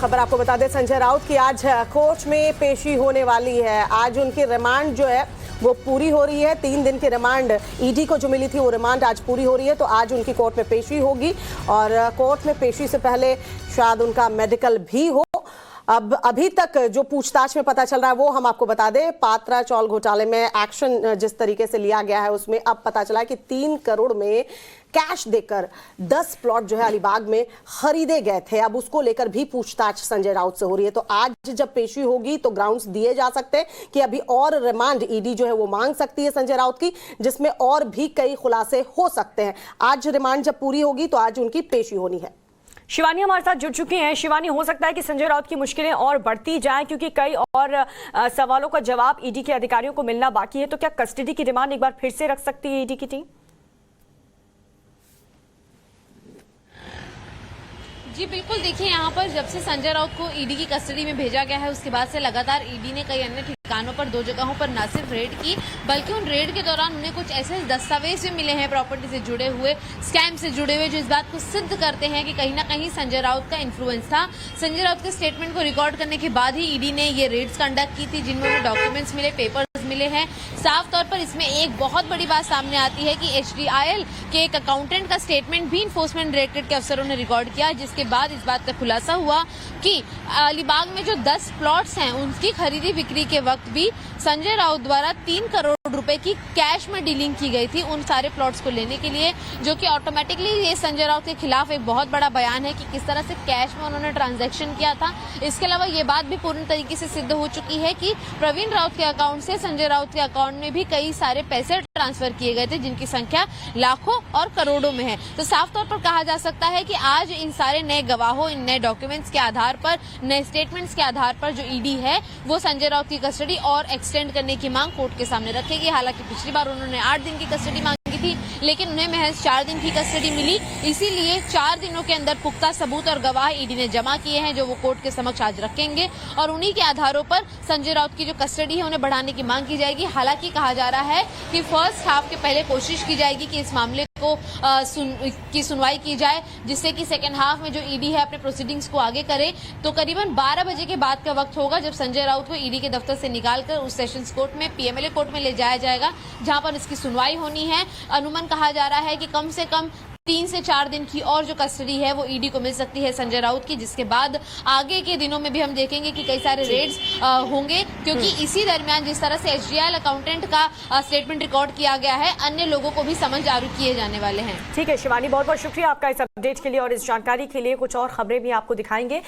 खबर आपको बता दें, संजय राउत की आज कोर्ट में पेशी होने वाली है। आज उनकी रिमांड जो है वो पूरी हो रही है। 3 दिन की रिमांड ईडी को जो मिली थी वो रिमांड आज पूरी हो रही है, तो आज उनकी कोर्ट में पेशी होगी और कोर्ट में पेशी से पहले शायद उनका मेडिकल भी हो। अब अभी तक जो पूछताछ में पता चल रहा है वो हम आपको बता दें। पात्रा चौल घोटाले में एक्शन जिस तरीके से लिया गया है उसमें अब पता चला है कि 3 करोड़ में कैश देकर 10 प्लॉट जो है अलीबाग में खरीदे गए थे। अब उसको लेकर भी पूछताछ संजय राउत से हो रही है। तो आज जब पेशी होगी तो ग्राउंड्स दिए जा सकते हैं कि अभी और रिमांड ईडी जो है वो मांग सकती है संजय राउत की, जिसमें और भी कई खुलासे हो सकते हैं। आज रिमांड जब पूरी होगी तो आज उनकी पेशी होनी है। शिवानी हमारे साथ जुड़ चुकी हैं। शिवानी, हो सकता है कि संजय राउत की मुश्किलें और बढ़ती जाएं क्योंकि कई और सवालों का जवाब ईडी के अधिकारियों को मिलना बाकी है, तो क्या कस्टडी की रिमांड एक बार फिर से रख सकती है ईडी की टीम? जी बिल्कुल, देखिए यहाँ पर जब से संजय राउत को ईडी की कस्टडी में भेजा गया है उसके बाद से लगातार ईडी ने कई अन्य ठिकानों पर 2 जगहों पर न सिर्फ रेड की बल्कि उन रेड के दौरान उन्हें कुछ ऐसे दस्तावेज भी मिले हैं प्रॉपर्टी से जुड़े हुए, स्कैम से जुड़े हुए, जो इस बात को सिद्ध करते हैं कि कहीं ना कहीं संजय राउत का इन्फ्लुएंस था। संजय राउत के स्टेटमेंट को रिकॉर्ड करने के बाद ही ईडी ने ये रेड्स कंडक्ट की थी जिनमें उन्हें डॉक्यूमेंट्स मिले, पेपर्स मिले हैं। साफ तौर पर इसमें एक बहुत बड़ी बात सामने आती है कि HDIL के एक अकाउंटेंट का स्टेटमेंट भी इन्फोर्समेंट डायरेक्टरेट के अफसरों ने रिकॉर्ड किया, जिसके बाद इस बात का खुलासा हुआ कि अलीबाग में जो 10 प्लॉट्स हैं उनकी खरीदी बिक्री के वक्त भी संजय राउत द्वारा 3 करोड़ रुपए की कैश में डीलिंग की गई थी उन सारे प्लॉट्स को लेने के लिए, जो कि ऑटोमेटिकली ये संजय राउत के खिलाफ एक बहुत बड़ा बयान है कि किस तरह से कैश में उन्होंने ट्रांजैक्शन किया था। इसके अलावा ये बात भी पूर्ण तरीके से सिद्ध हो चुकी है कि प्रवीण राउत के अकाउंट से संजय राउत के अकाउंट में भी कई सारे पैसे ट्रांसफर किए गए थे जिनकी संख्या लाखों और करोड़ों में है। तो साफ तौर पर कहा जा सकता है कि आज इन सारे नए गवाहों, इन नए डॉक्यूमेंट्स के आधार पर, नए स्टेटमेंट्स के आधार पर जो ईडी है वो संजय राउत की कस्टडी और एक्सटेंड करने की मांग कोर्ट के सामने रखेगी। हालांकि पिछली बार उन्होंने 8 दिन की कस्टडी मांगी थी लेकिन उन्हें महज 4 दिन की कस्टडी मिली, इसीलिए 4 दिनों के अंदर पुख्ता सबूत और गवाह ईडी ने जमा किए हैं जो वो कोर्ट के समक्ष आज रखेंगे और उन्हीं के आधारों पर संजय राउत की जो कस्टडी है उन्हें बढ़ाने की मांग की जाएगी। हालांकि कहा जा रहा है कि फर्स्ट हाफ के पहले कोशिश की जाएगी कि इस मामले को सुनवाई की जाए, जिससे कि सेकेंड हाफ में जो ईडी है अपने प्रोसीडिंग्स को आगे करे। तो करीबन 12 बजे के बाद का वक्त होगा जब संजय राउत को ईडी के दफ्तर से निकालकर उस सेशंस कोर्ट में, PMLA कोर्ट में ले जाया जाएगा जहां पर इसकी सुनवाई होनी है। अनुमान कहा जा रहा है कि कम से कम 3 से 4 दिन की और जो कस्टडी है वो ईडी को मिल सकती है संजय राउत की, जिसके बाद आगे के दिनों में भी हम देखेंगे कि कई सारे रेड्स होंगे, क्योंकि इसी दरमियान जिस तरह से HDIL अकाउंटेंट का स्टेटमेंट रिकॉर्ड किया गया है अन्य लोगों को भी समझ जारी किए जाने वाले हैं। ठीक है शिवानी, बहुत बहुत शुक्रिया आपका इस अपडेट के लिए और इस जानकारी के लिए। कुछ और खबरें भी आपको दिखाएंगे।